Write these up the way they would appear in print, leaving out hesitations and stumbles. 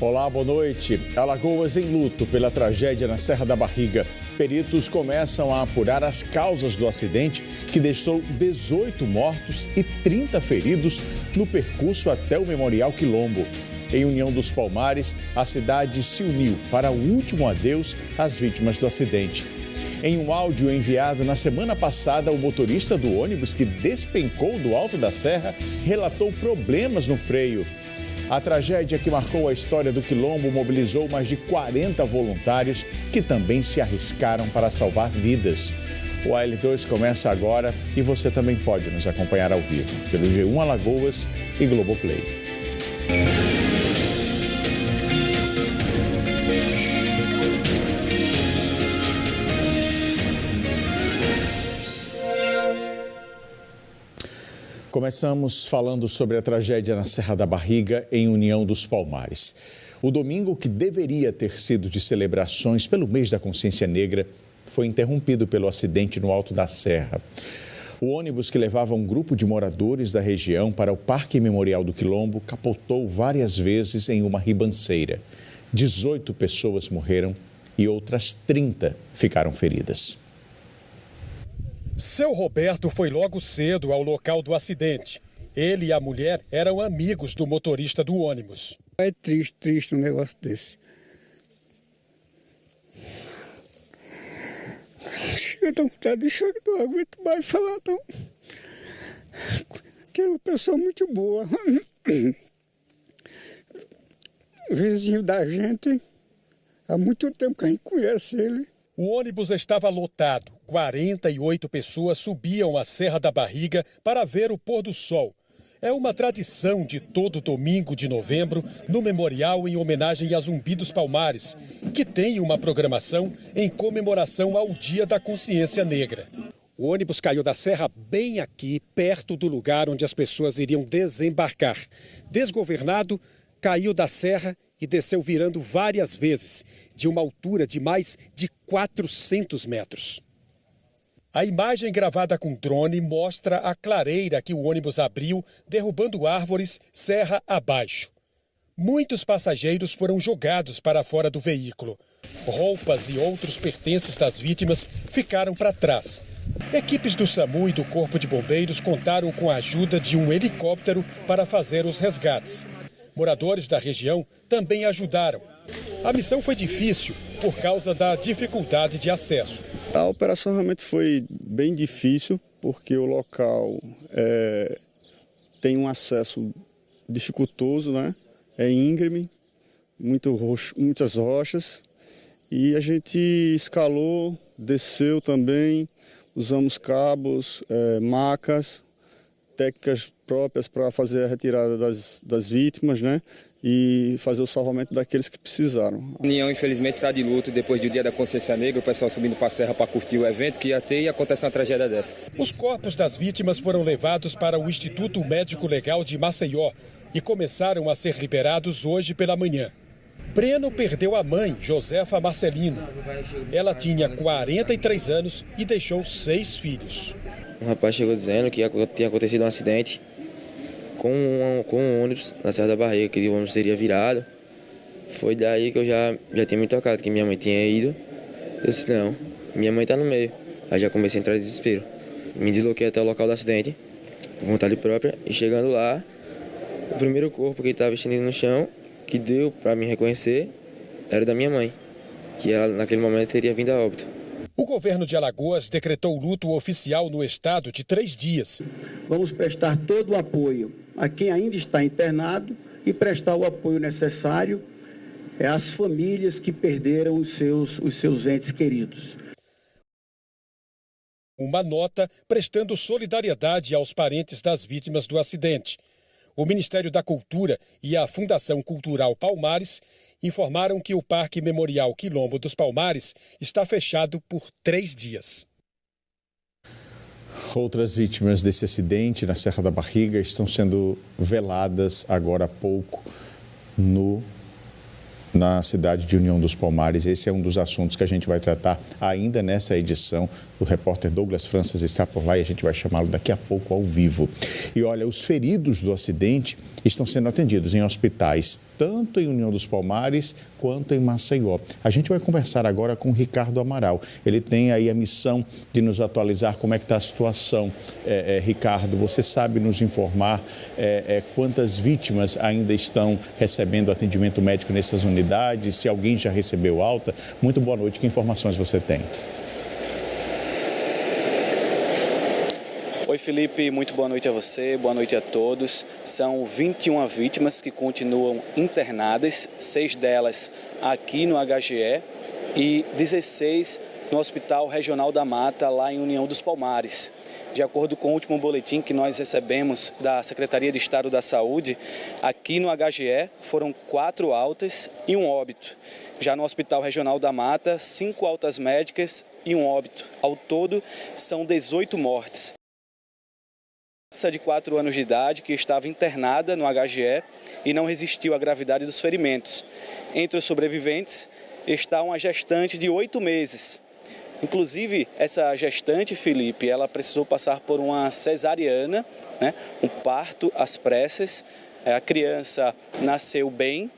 Olá, boa noite. Alagoas em luto pela tragédia na Serra da Barriga. Peritos começam a apurar as causas do acidente que deixou 18 mortos e 30 feridos no percurso até o Memorial Quilombo. Em União dos Palmares, a cidade se uniu para o último adeus às vítimas do acidente. Em um áudio enviado na semana passada, o motorista do ônibus que despencou do alto da serra relatou problemas no freio. A tragédia que marcou a história do Quilombo mobilizou mais de 40 voluntários que também se arriscaram para salvar vidas. O AL2 começa agora e você também pode nos acompanhar ao vivo pelo G1 Alagoas e Globoplay. Começamos falando sobre a tragédia na Serra da Barriga, em União dos Palmares. O domingo, que deveria ter sido de celebrações pelo mês da consciência negra, foi interrompido pelo acidente no alto da serra. O ônibus que levava um grupo de moradores da região para o Parque Memorial do Quilombo capotou várias vezes em uma ribanceira. 18 pessoas morreram e outras 30 ficaram feridas. Seu Roberto foi logo cedo ao local do acidente. Ele e a mulher eram amigos do motorista do ônibus. É triste um negócio desse. Chega a dar vontade de chorar, não aguento mais falar, não. Que é uma pessoa muito boa. Vizinho da gente, há muito tempo que a gente conhece ele. O ônibus estava lotado. 48 pessoas subiam a Serra da Barriga para ver o pôr do sol. É uma tradição de todo domingo de novembro no memorial em homenagem a Zumbi dos Palmares, que tem uma programação em comemoração ao Dia da Consciência Negra. O ônibus caiu da serra bem aqui, perto do lugar onde as pessoas iriam desembarcar. Desgovernado, caiu da serra e desceu virando várias vezes, de uma altura de mais de 400 metros. A imagem gravada com drone mostra a clareira que o ônibus abriu, derrubando árvores serra abaixo. Muitos passageiros foram jogados para fora do veículo. Roupas e outros pertences das vítimas ficaram para trás. Equipes do SAMU e do Corpo de Bombeiros contaram com a ajuda de um helicóptero para fazer os resgates. Moradores da região também ajudaram. A missão foi difícil por causa da dificuldade de acesso. A operação realmente foi bem difícil, porque o local tem um acesso dificultoso, né? É íngreme, muitas rochas. E a gente escalou, desceu também, usamos cabos, macas, técnicas próprias para fazer a retirada das vítimas, né? E fazer o salvamento daqueles que precisaram. A União, infelizmente, está de luto depois do Dia da Consciência Negra, o pessoal subindo para a serra para curtir o evento que ia ter e acontece uma tragédia dessa. Os corpos das vítimas foram levados para o Instituto Médico Legal de Maceió e começaram a ser liberados hoje pela manhã. Breno perdeu a mãe, Josefa Marcelino. Ela tinha 43 anos e deixou 6 filhos. Um rapaz chegou dizendo que tinha acontecido um acidente com um ônibus na Serra da Barriga, que o ônibus seria virado. Foi daí que eu já tinha me tocado, que minha mãe tinha ido. Eu disse, não, minha mãe está no meio. Aí já comecei a entrar em desespero. Me desloquei até o local do acidente, com vontade própria, e chegando lá, o primeiro corpo que estava estendido no chão, que deu para me reconhecer, era da minha mãe, que ela naquele momento teria vindo a óbito. O governo de Alagoas decretou luto oficial no estado de 3 dias. Vamos prestar todo o apoio a quem ainda está internado e prestar o apoio necessário às famílias que perderam os seus entes queridos. Uma nota prestando solidariedade aos parentes das vítimas do acidente. O Ministério da Cultura e a Fundação Cultural Palmares informaram que o Parque Memorial Quilombo dos Palmares está fechado por 3 dias. Outras vítimas desse acidente na Serra da Barriga estão sendo veladas agora há pouco na cidade de União dos Palmares. Esse é um dos assuntos que a gente vai tratar ainda nessa edição O repórter Douglas França está por lá e a gente vai chamá-lo daqui a pouco ao vivo. E olha, os feridos do acidente estão sendo atendidos em hospitais, tanto em União dos Palmares quanto em Maceió. A gente vai conversar agora com o Ricardo Amaral. Ele tem aí a missão de nos atualizar como é que está a situação. Ricardo, você sabe nos informar quantas vítimas ainda estão recebendo atendimento médico nessas unidades? Se alguém já recebeu alta? Muito boa noite, que informações você tem? Oi, Felipe, muito boa noite a você, boa noite a todos. São 21 vítimas que continuam internadas, 6 delas aqui no HGE e 16 no Hospital Regional da Mata, lá em União dos Palmares. De acordo com o último boletim que nós recebemos da Secretaria de Estado da Saúde, aqui no HGE foram 4 altas e 1 óbito. Já no Hospital Regional da Mata, 5 altas médicas e 1 óbito. Ao todo, são 18 mortes. De 4 anos de idade que estava internada no HGE e não resistiu à gravidade dos ferimentos. Entre os sobreviventes está uma gestante de 8 meses. Inclusive, essa gestante, Felipe, ela precisou passar por uma cesariana, um parto às pressas. A criança nasceu bem.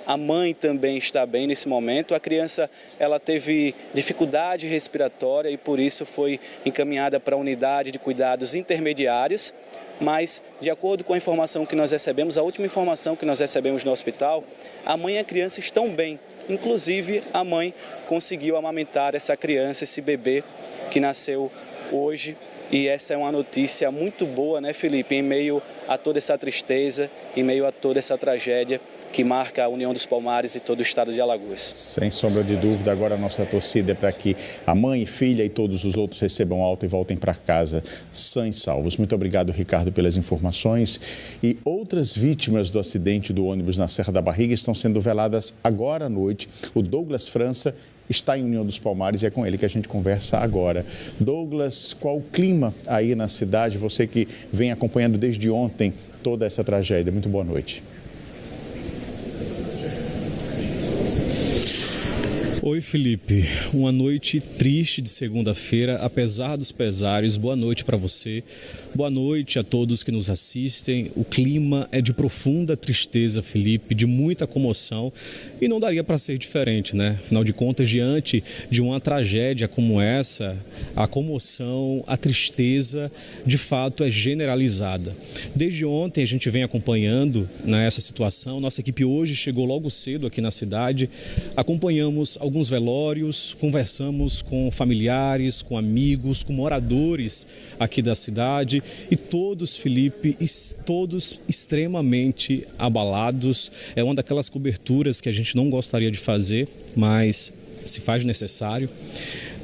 A mãe também está bem nesse momento. A criança ela teve dificuldade respiratória e por isso foi encaminhada para a unidade de cuidados intermediários. Mas, de acordo com a informação que nós recebemos, a última informação que nós recebemos no hospital, a mãe e a criança estão bem. Inclusive, a mãe conseguiu amamentar essa criança, esse bebê que nasceu hoje. E essa é uma notícia muito boa, né, Felipe? Em meio a toda essa tristeza, em meio a toda essa tragédia que marca a União dos Palmares e todo o estado de Alagoas. Sem sombra de dúvida, agora a nossa torcida é para que a mãe, filha e todos os outros recebam alta e voltem para casa sãos e salvos. Muito obrigado, Ricardo, pelas informações. E outras vítimas do acidente do ônibus na Serra da Barriga estão sendo veladas agora à noite. O Douglas França está em União dos Palmares e é com ele que a gente conversa agora. Douglas, qual o clima aí na cidade? Você que vem acompanhando desde ontem toda essa tragédia. Muito boa noite. Oi, Felipe. Uma noite triste de segunda-feira, apesar dos pesares. Boa noite para você. Boa noite a todos que nos assistem. O clima é de profunda tristeza, Felipe, de muita comoção e não daria para ser diferente, né? Afinal de contas, diante de uma tragédia como essa, a comoção, a tristeza, de fato, é generalizada. Desde ontem a gente vem acompanhando essa situação. Nossa equipe hoje chegou logo cedo aqui na cidade. Acompanhamos alguns velórios, conversamos com familiares, com amigos, com moradores aqui da cidade e todos, Felipe, todos extremamente abalados. É uma daquelas coberturas que a gente não gostaria de fazer, mas se faz necessário.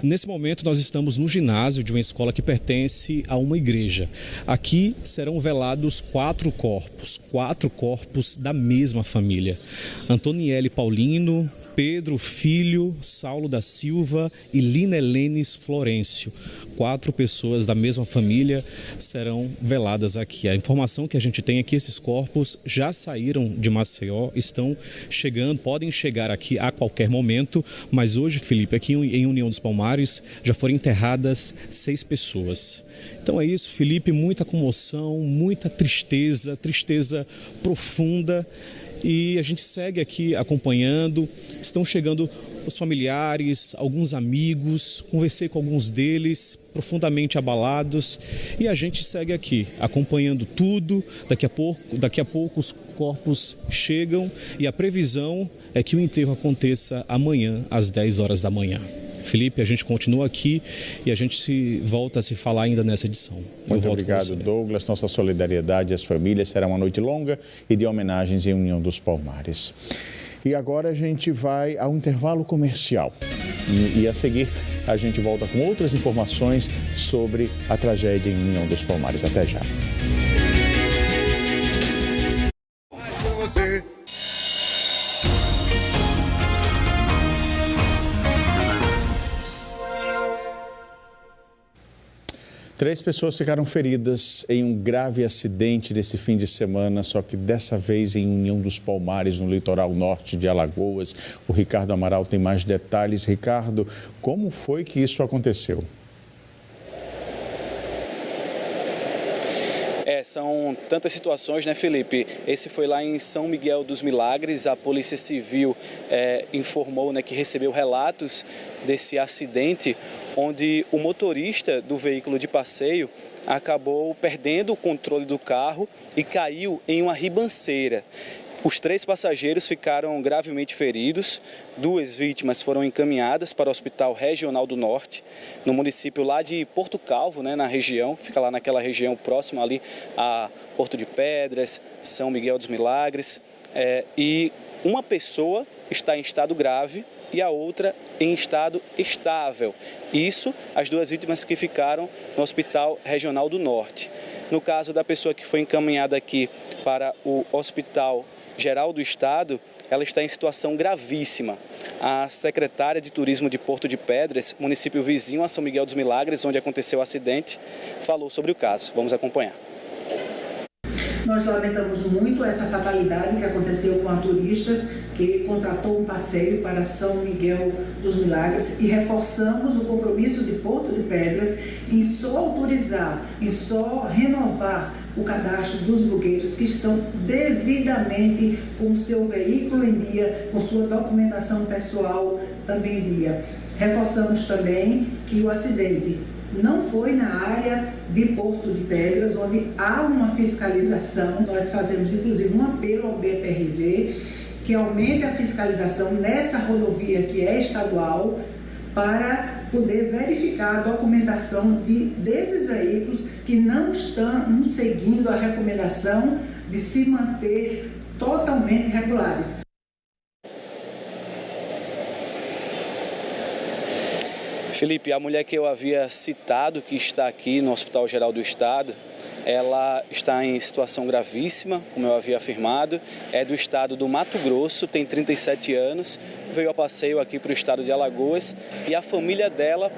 Nesse momento, nós estamos no ginásio de uma escola que pertence a uma igreja. Aqui serão velados 4 corpos da mesma família. Antoniele Paulino, Pedro Filho, Saulo da Silva e Lina Helenes Florencio. 4 pessoas da mesma família serão veladas aqui. A informação que a gente tem é que esses corpos já saíram de Maceió, estão chegando, podem chegar aqui a qualquer momento, mas hoje, Felipe, aqui em União dos Palmares já foram enterradas 6 pessoas. Então é isso, Felipe, muita comoção, muita tristeza profunda. E a gente segue aqui acompanhando, estão chegando os familiares, alguns amigos, conversei com alguns deles, profundamente abalados, e a gente segue aqui acompanhando tudo. Daqui a pouco os corpos chegam e a previsão é que o enterro aconteça amanhã às 10 horas da manhã. Felipe, a gente continua aqui e a gente volta a se falar ainda nessa edição. Muito obrigado, Douglas. Nossa solidariedade às famílias. Será uma noite longa e de homenagens em União dos Palmares. E agora a gente vai ao intervalo comercial. E a seguir a gente volta com outras informações sobre a tragédia em União dos Palmares. Até já. Três pessoas ficaram feridas em um grave acidente nesse fim de semana, só que dessa vez em União dos Palmares, no litoral norte de Alagoas. O Ricardo Amaral tem mais detalhes. Ricardo, como foi que isso aconteceu? são tantas situações, né, Felipe? Esse foi lá em São Miguel dos Milagres. A Polícia Civil informou, né, que recebeu relatos desse acidente, onde o motorista do veículo de passeio acabou perdendo o controle do carro e caiu em uma ribanceira. Os 3 passageiros ficaram gravemente feridos. 2 vítimas foram encaminhadas para o Hospital Regional do Norte, no município lá de Porto Calvo, né, na região, fica lá naquela região próxima ali a Porto de Pedras, São Miguel dos Milagres. E uma pessoa está em estado grave e a outra em estado estável. Isso, as 2 vítimas que ficaram no Hospital Regional do Norte. No caso da pessoa que foi encaminhada aqui para o Hospital Geral do Estado, ela está em situação gravíssima. A secretária de Turismo de Porto de Pedras, município vizinho a São Miguel dos Milagres, onde aconteceu o acidente, falou sobre o caso. Vamos acompanhar. Nós lamentamos muito essa fatalidade que aconteceu com a turista que contratou um passeio para São Miguel dos Milagres e reforçamos o compromisso de Porto de Pedras em só autorizar, em só renovar o cadastro dos blogueiros que estão devidamente com seu veículo em dia, com sua documentação pessoal também em dia. Reforçamos também que o acidente não foi na área de Porto de Pedras, onde há uma fiscalização. Nós fazemos inclusive um apelo ao BPRV que aumente a fiscalização nessa rodovia que é estadual para poder verificar a documentação desses veículos que não estão seguindo a recomendação de se manter totalmente regulares. Felipe, a mulher que eu havia citado, que está aqui no Hospital Geral do Estado, ela está em situação gravíssima, como eu havia afirmado, é do estado do Mato Grosso, tem 37 anos, veio a passeio aqui para o estado de Alagoas e a família dela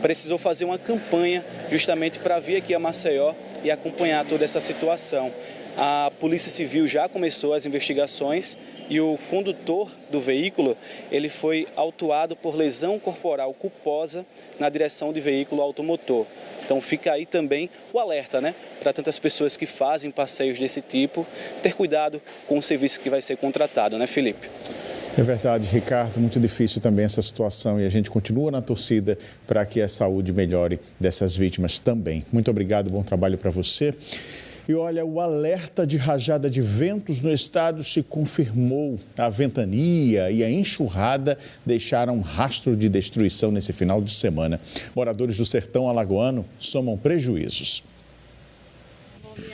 precisou fazer uma campanha justamente para vir aqui a Maceió e acompanhar toda essa situação. A Polícia Civil já começou as investigações e o condutor do veículo, ele foi autuado por lesão corporal culposa na direção de veículo automotor. Então fica aí também o alerta, né, para tantas pessoas que fazem passeios desse tipo, ter cuidado com o serviço que vai ser contratado, né, Felipe? É verdade, Ricardo, muito difícil também essa situação e a gente continua na torcida para que a saúde melhore dessas vítimas também. Muito obrigado, bom trabalho para você. E olha, o alerta de rajada de ventos no estado se confirmou. A ventania e a enxurrada deixaram um rastro de destruição nesse final de semana. Moradores do sertão alagoano somam prejuízos.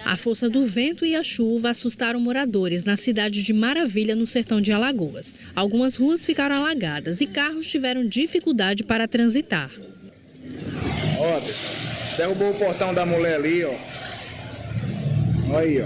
A força do vento e a chuva assustaram moradores na cidade de Maravilha, no sertão de Alagoas. Algumas ruas ficaram alagadas e carros tiveram dificuldade para transitar. Ó, derrubou o portão da mulher ali, ó. Olha aí, ó.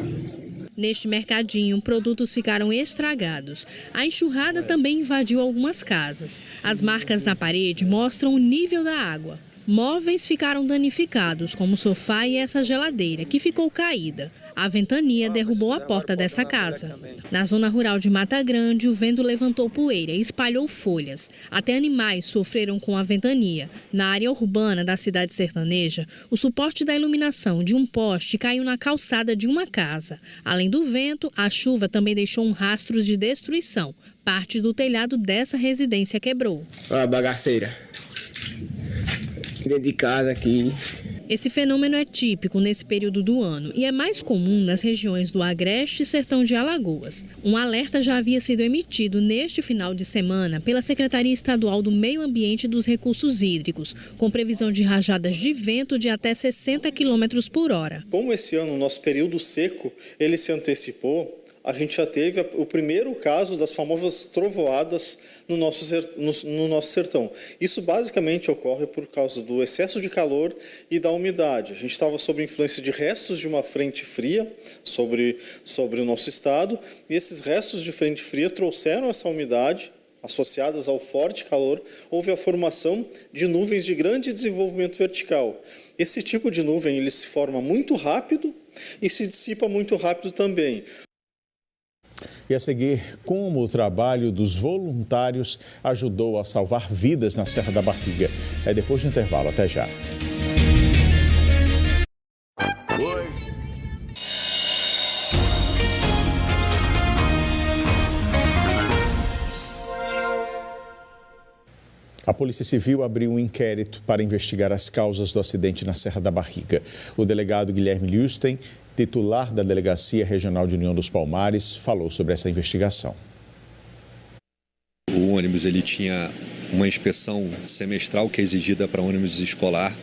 Neste mercadinho, produtos ficaram estragados. A enxurrada também invadiu algumas casas. As marcas na parede mostram o nível da água. Móveis ficaram danificados, como o sofá e essa geladeira, que ficou caída. A ventania derrubou a porta dessa casa. Na zona rural de Mata Grande, o vento levantou poeira e espalhou folhas. Até animais sofreram com a ventania. Na área urbana da cidade sertaneja, o suporte da iluminação de um poste caiu na calçada de uma casa. Além do vento, a chuva também deixou um rastro de destruição. Parte do telhado dessa residência quebrou. Olha a bagaceira. Dentro de casa aqui. Esse fenômeno é típico nesse período do ano e é mais comum nas regiões do Agreste e Sertão de Alagoas. Um alerta já havia sido emitido neste final de semana pela Secretaria Estadual do Meio Ambiente e dos Recursos Hídricos, com previsão de rajadas de vento de até 60 km por hora. Como esse ano, o nosso período seco, ele se antecipou, a gente já teve o primeiro caso das famosas trovoadas no nosso sertão. Isso basicamente ocorre por causa do excesso de calor e da umidade. A gente estava sob influência de restos de uma frente fria sobre o nosso estado, e esses restos de frente fria trouxeram essa umidade. Associadas ao forte calor, houve a formação de nuvens de grande desenvolvimento vertical. Esse tipo de nuvem ele se forma muito rápido e se dissipa muito rápido também. E a seguir, como o trabalho dos voluntários ajudou a salvar vidas na Serra da Barriga. É depois do intervalo. Até já. A Polícia Civil abriu um inquérito para investigar as causas do acidente na Serra da Barriga. O delegado Guilherme Lusten, titular da Delegacia Regional de União dos Palmares, falou sobre essa investigação. O ônibus ele tinha uma inspeção semestral que é exigida para ônibus escolar.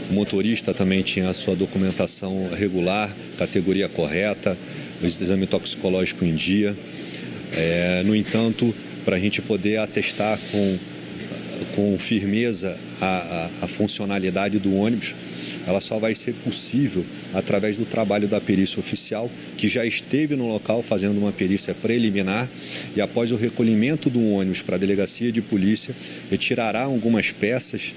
O motorista também tinha a sua documentação regular, categoria correta, o exame toxicológico em dia. No entanto, para a gente poder atestar com firmeza a funcionalidade do ônibus, ela só vai ser possível através do trabalho da perícia oficial, que já esteve no local fazendo uma perícia preliminar e após o recolhimento do ônibus para a delegacia de polícia, retirará algumas peças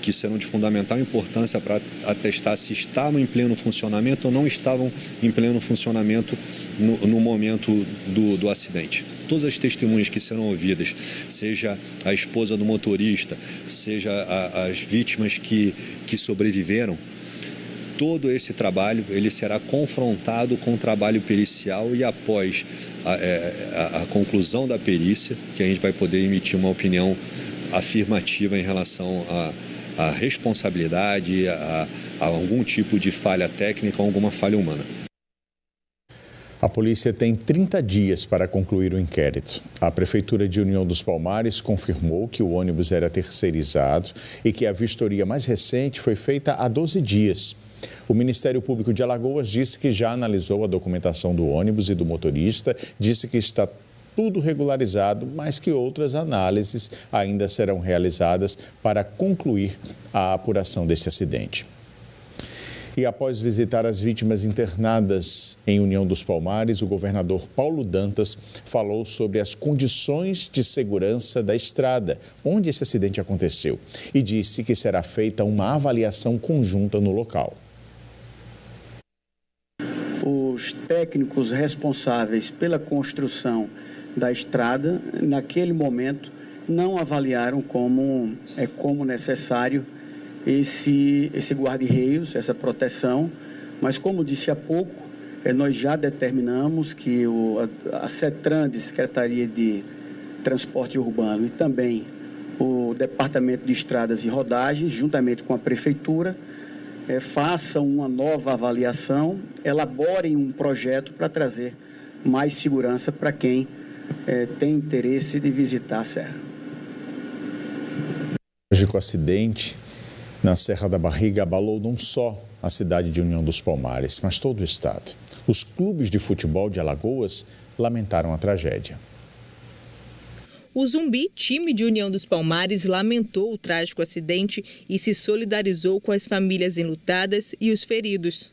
que serão de fundamental importância para atestar se estavam em pleno funcionamento ou não estavam em pleno funcionamento no momento do acidente. Todas as testemunhas que serão ouvidas, seja a esposa do motorista, seja as vítimas que sobreviveram, todo esse trabalho ele será confrontado com o trabalho pericial e após a conclusão da perícia, que a gente vai poder emitir uma opinião afirmativa em relação a responsabilidade, a algum tipo de falha técnica ou alguma falha humana. A polícia tem 30 dias para concluir o inquérito. A Prefeitura de União dos Palmares confirmou que o ônibus era terceirizado e que a vistoria mais recente foi feita há 12 dias. O Ministério Público de Alagoas disse que já analisou a documentação do ônibus e do motorista, disse que está tudo regularizado, mas que outras análises ainda serão realizadas para concluir a apuração desse acidente. E após visitar as vítimas internadas em União dos Palmares, o governador Paulo Dantas falou sobre as condições de segurança da estrada onde esse acidente aconteceu e disse que será feita uma avaliação conjunta no local. Os técnicos responsáveis pela construção da estrada, naquele momento, não avaliaram como necessário esse guarda-reios, essa proteção, mas como disse há pouco, nós já determinamos que a CETRAN, de Secretaria de Transporte Urbano, e também o Departamento de Estradas e Rodagens, juntamente com a Prefeitura, façam uma nova avaliação, elaborem um projeto para trazer mais segurança para quem tem interesse de visitar a serra. Hoje, com o acidente na Serra da Barriga, abalou não só a cidade de União dos Palmares, mas todo o estado. Os clubes de futebol de Alagoas lamentaram a tragédia. O Zumbi, time de União dos Palmares, lamentou o trágico acidente e se solidarizou com as famílias enlutadas e os feridos.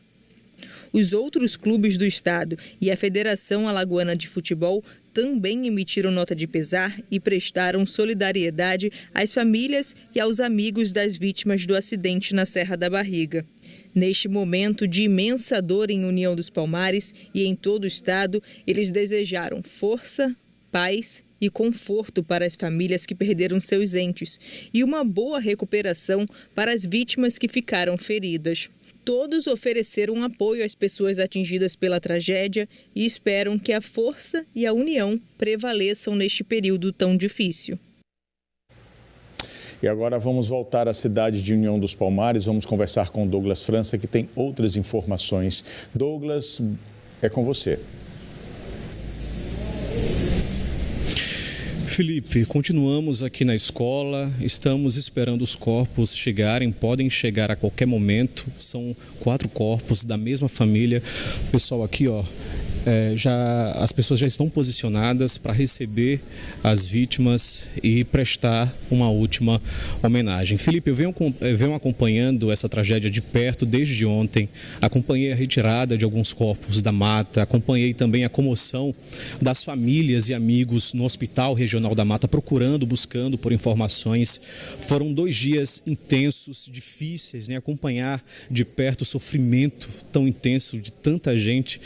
Os outros clubes do estado e a Federação Alagoana de Futebol também emitiram nota de pesar e prestaram solidariedade às famílias e aos amigos das vítimas do acidente na Serra da Barriga. Neste momento de imensa dor em União dos Palmares e em todo o estado, eles desejaram força, paz e conforto para as famílias que perderam seus entes e uma boa recuperação para as vítimas que ficaram feridas. Todos ofereceram apoio às pessoas atingidas pela tragédia e esperam que a força e a união prevaleçam neste período tão difícil. E agora vamos voltar à cidade de União dos Palmares. Vamos conversar com Douglas França, que tem outras informações. Douglas, é com você. Felipe, continuamos aqui na escola, estamos esperando os corpos chegarem, podem chegar a qualquer momento, são 4 corpos da mesma família. O pessoal aqui, as pessoas já estão posicionadas para receber as vítimas e prestar uma última homenagem. Felipe, eu venho acompanhando essa tragédia de perto desde ontem, acompanhei a retirada de alguns corpos da mata, acompanhei também a comoção das famílias e amigos no Hospital Regional da Mata, buscando por informações. Foram 2 dias intensos, difíceis, acompanhar de perto o sofrimento tão intenso de tanta gente.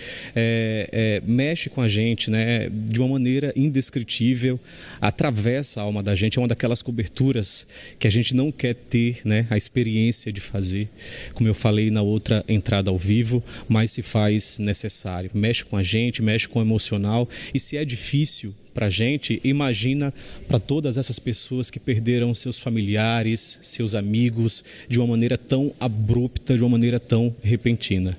Mexe com a gente, de uma maneira indescritível, atravessa a alma da gente, é uma daquelas coberturas que a gente não quer ter, a experiência de fazer, como eu falei na outra entrada ao vivo, mas se faz necessário. Mexe com a gente, mexe com o emocional e se é difícil para a gente, imagina para todas essas pessoas que perderam seus familiares, seus amigos, de uma maneira tão abrupta, de uma maneira tão repentina.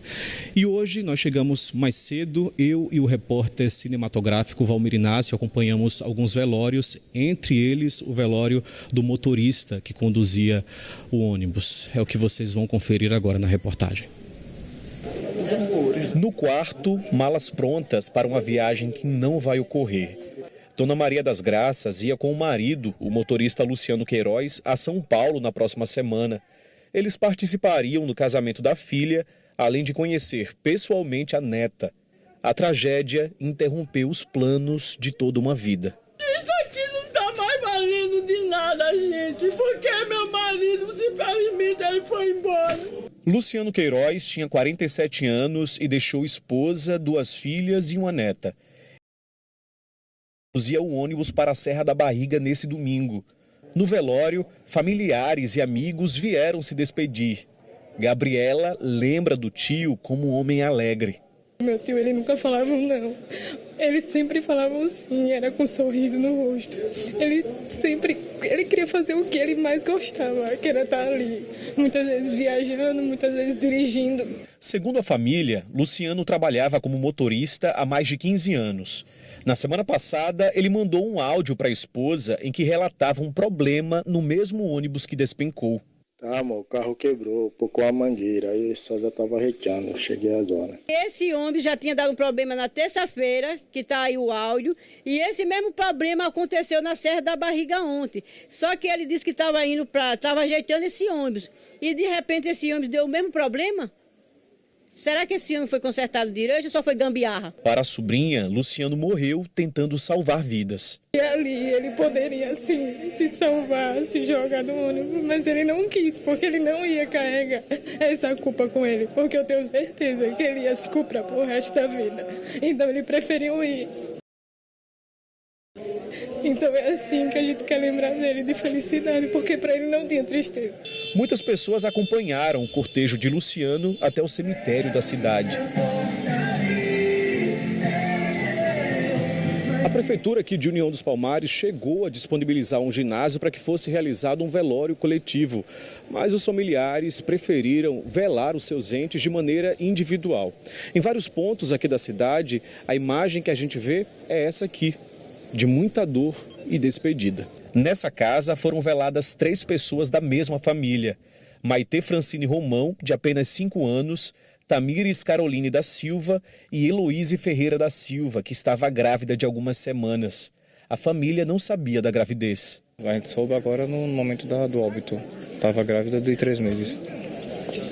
E hoje nós chegamos mais cedo, eu e o repórter cinematográfico Valmir Inácio acompanhamos alguns velórios, entre eles o velório do motorista que conduzia o ônibus. É o que vocês vão conferir agora na reportagem. No quarto, malas prontas para uma viagem que não vai ocorrer. Dona Maria das Graças ia com o marido, o motorista Luciano Queiroz, a São Paulo na próxima semana. Eles participariam do casamento da filha, além de conhecer pessoalmente a neta. A tragédia interrompeu os planos de toda uma vida. Isso aqui não está mais valendo de nada, gente, porque meu marido, simplesmente, ele foi embora. Luciano Queiroz tinha 47 anos e deixou esposa, 2 filhas e uma neta. Conduzia o ônibus para a Serra da Barriga nesse domingo. No velório, familiares e amigos vieram se despedir. Gabriela lembra do tio como um homem alegre. Meu tio, ele nunca falava não. Ele sempre falava sim, era com um sorriso no rosto. Ele queria fazer o que ele mais gostava, que era estar ali. Muitas vezes viajando, muitas vezes dirigindo. Segundo a família, Luciano trabalhava como motorista há mais de 15 anos. Na semana passada, ele mandou um áudio para a esposa em que relatava um problema no mesmo ônibus que despencou. Tá, amor, o carro quebrou, pocou a mangueira, aí só já estava reteando, eu cheguei agora. Esse ônibus já tinha dado um problema na terça-feira, que está aí o áudio, e esse mesmo problema aconteceu na Serra da Barriga ontem. Só que ele disse que estava ajeitando esse ônibus, e de repente esse ônibus deu o mesmo problema? Será que esse ônibus foi consertado direito ou só foi gambiarra? Para a sobrinha, Luciano morreu tentando salvar vidas. E ali ele poderia, sim, se salvar, se jogar do ônibus, mas ele não quis, porque ele não ia carregar essa culpa com ele, porque eu tenho certeza que ele ia se culpar pro resto da vida. Então ele preferiu ir. Então é assim que a gente quer lembrar dele, de felicidade, porque para ele não tinha tristeza. Muitas pessoas acompanharam o cortejo de Luciano até o cemitério da cidade. A prefeitura aqui de União dos Palmares chegou a disponibilizar um ginásio para que fosse realizado um velório coletivo, mas os familiares preferiram velar os seus entes de maneira individual. Em vários pontos aqui da cidade, a imagem que a gente vê é essa aqui, de muita dor e despedida. Nessa casa foram veladas 3 pessoas da mesma família. Maitê Francine Romão, de apenas 5 anos, Tamires Caroline da Silva e Heloíse Ferreira da Silva, que estava grávida de algumas semanas. A família não sabia da gravidez. A gente soube agora no momento do óbito. Estava grávida de 3 meses.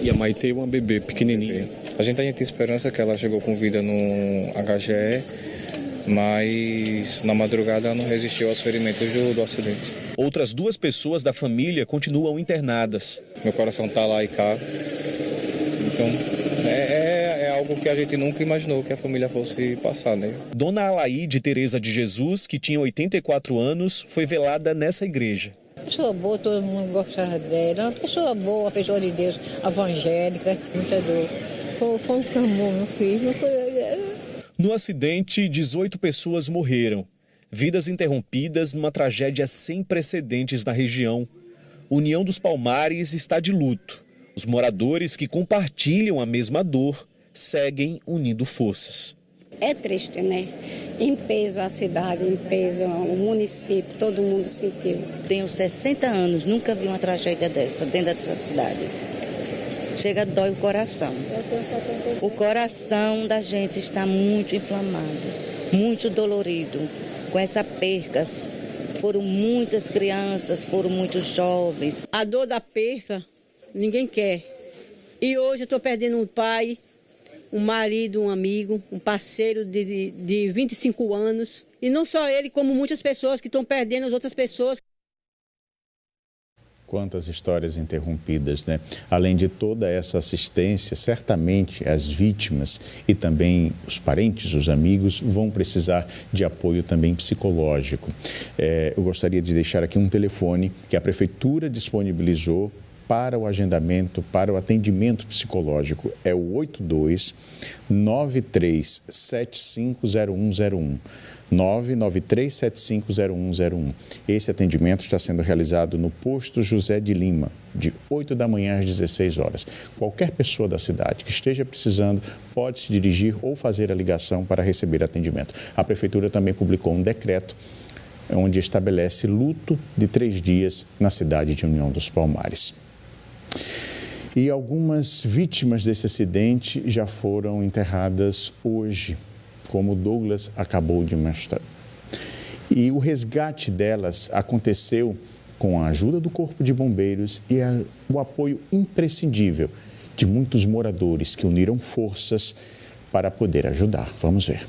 E a Maitê é uma bebê pequenininha. A gente tinha esperança que ela chegou com vida no HGE, mas na madrugada ela não resistiu aos ferimentos do acidente. Outras 2 pessoas da família continuam internadas. Meu coração está lá e cá. Então, é algo que a gente nunca imaginou que a família fosse passar, né? Dona Alaide Tereza de Jesus, que tinha 84 anos, foi velada nessa igreja. Pessoa boa, todo mundo gostava dela. Uma pessoa boa, uma pessoa de Deus, evangélica, muita dor. Foi um amor, meu filho, não foi... No acidente, 18 pessoas morreram. Vidas interrompidas numa tragédia sem precedentes na região. União dos Palmares está de luto. Os moradores que compartilham a mesma dor seguem unindo forças. É triste, né? Em peso a cidade, em peso o município, todo mundo sentiu. Tenho 60 anos, nunca vi uma tragédia dessa dentro dessa cidade. Chega, dói o coração. O coração da gente está muito inflamado, muito dolorido com essa percas. Foram muitas crianças, foram muitos jovens. A dor da perca, ninguém quer. E hoje eu estou perdendo um pai, um marido, um amigo, um parceiro de 25 anos. E não só ele, como muitas pessoas que estão perdendo as outras pessoas. Quantas histórias interrompidas, né? Além de toda essa assistência, certamente as vítimas e também os parentes, os amigos, vão precisar de apoio também psicológico. Eu gostaria de deixar aqui um telefone que a Prefeitura disponibilizou para o agendamento, para o atendimento psicológico é o 82-93750101. 993750101. Esse atendimento está sendo realizado no posto José de Lima, de 8 da manhã às 16 horas. Qualquer pessoa da cidade que esteja precisando pode se dirigir ou fazer a ligação para receber atendimento. A Prefeitura também publicou um decreto onde estabelece luto de 3 dias na cidade de União dos Palmares. E algumas vítimas desse acidente já foram enterradas hoje, como o Douglas acabou de mostrar. E o resgate delas aconteceu com a ajuda do Corpo de Bombeiros e o apoio imprescindível de muitos moradores que uniram forças para poder ajudar. Vamos ver.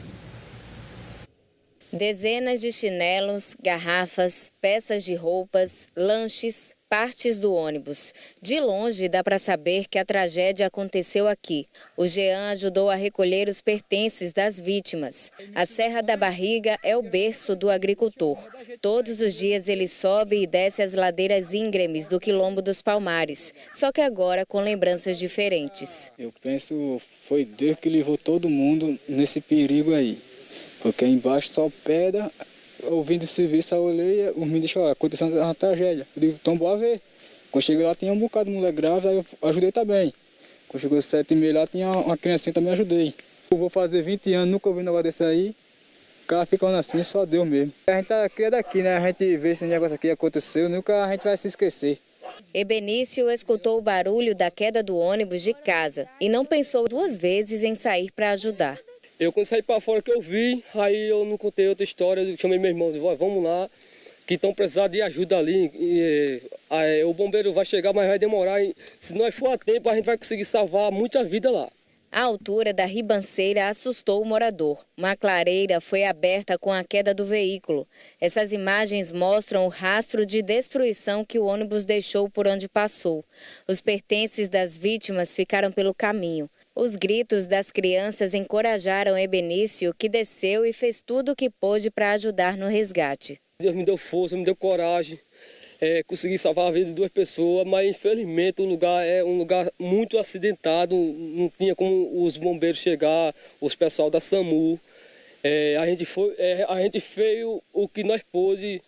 Dezenas de chinelos, garrafas, peças de roupas, lanches, partes do ônibus. De longe dá para saber que a tragédia aconteceu aqui. O Jean ajudou a recolher os pertences das vítimas. A Serra da Barriga é o berço do agricultor. Todos os dias ele sobe e desce as ladeiras íngremes do Quilombo dos Palmares, só que agora com lembranças diferentes. Eu penso, foi Deus que levou todo mundo nesse perigo aí. Porque embaixo só pedra, ouvindo o serviço, eu olhei, os meninos deixaram, acontecendo uma tragédia. Eu digo, então bora ver. Quando cheguei lá tinha um bocado de mulher grávida, aí eu ajudei também. Quando chegou às 7h30 lá tinha uma criancinha, também ajudei. Eu vou fazer 20 anos, nunca ouvi um negócio desse aí. O cara ficando assim, só Deus mesmo. A gente tá criado aqui, né? A gente vê esse negócio aqui aconteceu, nunca a gente vai se esquecer. Ebenício escutou o barulho da queda do ônibus de casa e não pensou 2 vezes em sair para ajudar. Eu quando saí para fora que eu vi, aí eu não contei outra história, eu chamei meu irmão e disse, vamos lá, que estão precisando de ajuda ali. O bombeiro vai chegar, mas vai demorar. Se nós for a tempo, a gente vai conseguir salvar muita vida lá. A altura da ribanceira assustou o morador. Uma clareira foi aberta com a queda do veículo. Essas imagens mostram o rastro de destruição que o ônibus deixou por onde passou. Os pertences das vítimas ficaram pelo caminho. Os gritos das crianças encorajaram Ebenício, que desceu e fez tudo o que pôde para ajudar no resgate. Deus me deu força, me deu coragem. Consegui salvar a vida de 2 pessoas, mas infelizmente o lugar é um lugar muito acidentado, não tinha como os bombeiros chegar, os pessoal da SAMU. A gente fez o que nós pôde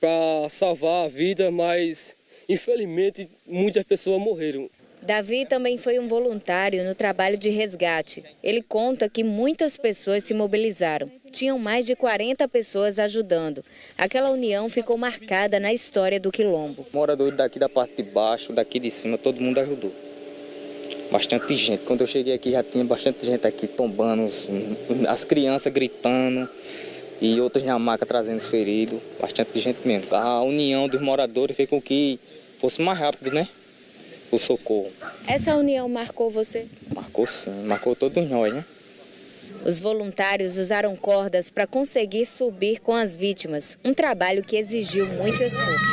para salvar a vida, mas infelizmente muitas pessoas morreram. Davi também foi um voluntário no trabalho de resgate. Ele conta que muitas pessoas se mobilizaram. Tinham mais de 40 pessoas ajudando. Aquela união ficou marcada na história do Quilombo. Moradores daqui da parte de baixo, daqui de cima, todo mundo ajudou. Bastante gente. Quando eu cheguei aqui já tinha bastante gente aqui tombando, as crianças gritando e outras na maca trazendo os feridos. Bastante gente mesmo. A união dos moradores fez com que fosse mais rápido, né? O socorro. Essa união marcou você? Marcou sim, marcou todos nós, né? Os voluntários usaram cordas para conseguir subir com as vítimas, um trabalho que exigiu muito esforço.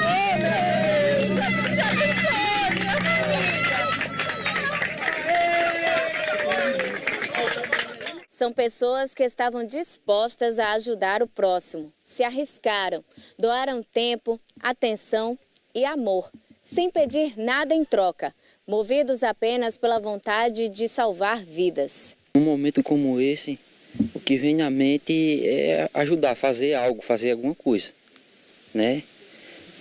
São pessoas que estavam dispostas a ajudar o próximo, se arriscaram, doaram tempo, atenção e amor, sem pedir nada em troca, movidos apenas pela vontade de salvar vidas. Num momento como esse, o que vem na mente é ajudar, fazer algo, fazer alguma coisa, né?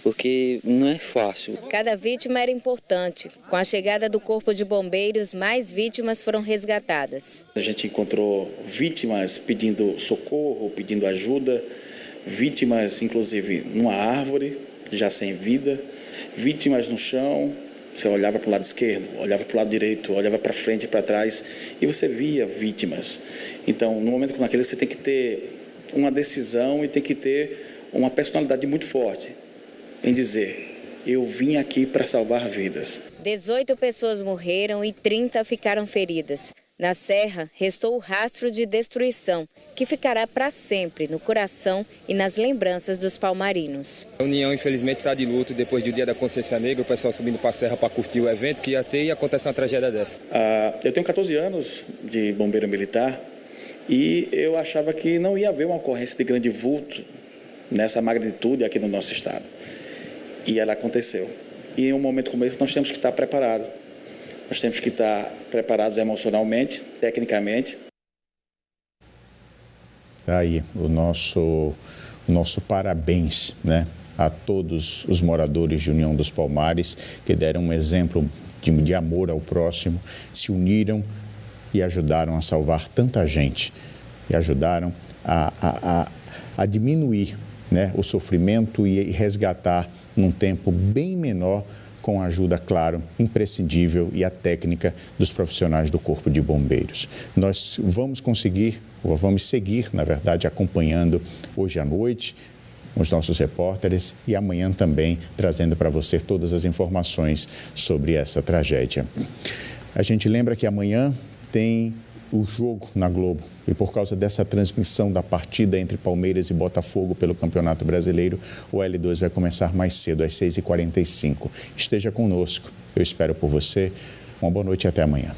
Porque não é fácil. Cada vítima era importante. Com a chegada do Corpo de Bombeiros, mais vítimas foram resgatadas. A gente encontrou vítimas pedindo socorro, pedindo ajuda, vítimas inclusive numa árvore, já sem vida, vítimas no chão. Você olhava para o lado esquerdo, olhava para o lado direito, olhava para frente e para trás e você via vítimas. Então, no momento como aquele, você tem que ter uma decisão e tem que ter uma personalidade muito forte em dizer, eu vim aqui para salvar vidas. 18 pessoas morreram e 30 ficaram feridas. Na Serra, restou o rastro de destruição, que ficará para sempre no coração e nas lembranças dos palmarinos. A União, infelizmente, está de luto depois do Dia da Consciência Negra, o pessoal subindo para a Serra para curtir o evento que ia ter e acontece uma tragédia dessa. Eu tenho 14 anos de bombeiro militar e eu achava que não ia haver uma ocorrência de grande vulto nessa magnitude aqui no nosso estado. E ela aconteceu. E em um momento como esse nós temos que estar preparados. Nós temos que estar preparados emocionalmente, tecnicamente. Aí o nosso parabéns, né, a todos os moradores de União dos Palmares que deram um exemplo de amor ao próximo, se uniram e ajudaram a salvar tanta gente e ajudaram a diminuir, né, o sofrimento e resgatar num tempo bem menor, com a ajuda, claro, imprescindível e a técnica dos profissionais do Corpo de Bombeiros. Nós vamos seguir, na verdade, acompanhando hoje à noite os nossos repórteres e amanhã também trazendo para você todas as informações sobre essa tragédia. A gente lembra que amanhã tem o jogo na Globo e por causa dessa transmissão da partida entre Palmeiras e Botafogo pelo Campeonato Brasileiro, o L2 vai começar mais cedo, às 6h45. Esteja conosco, eu espero por você. Uma boa noite e até amanhã.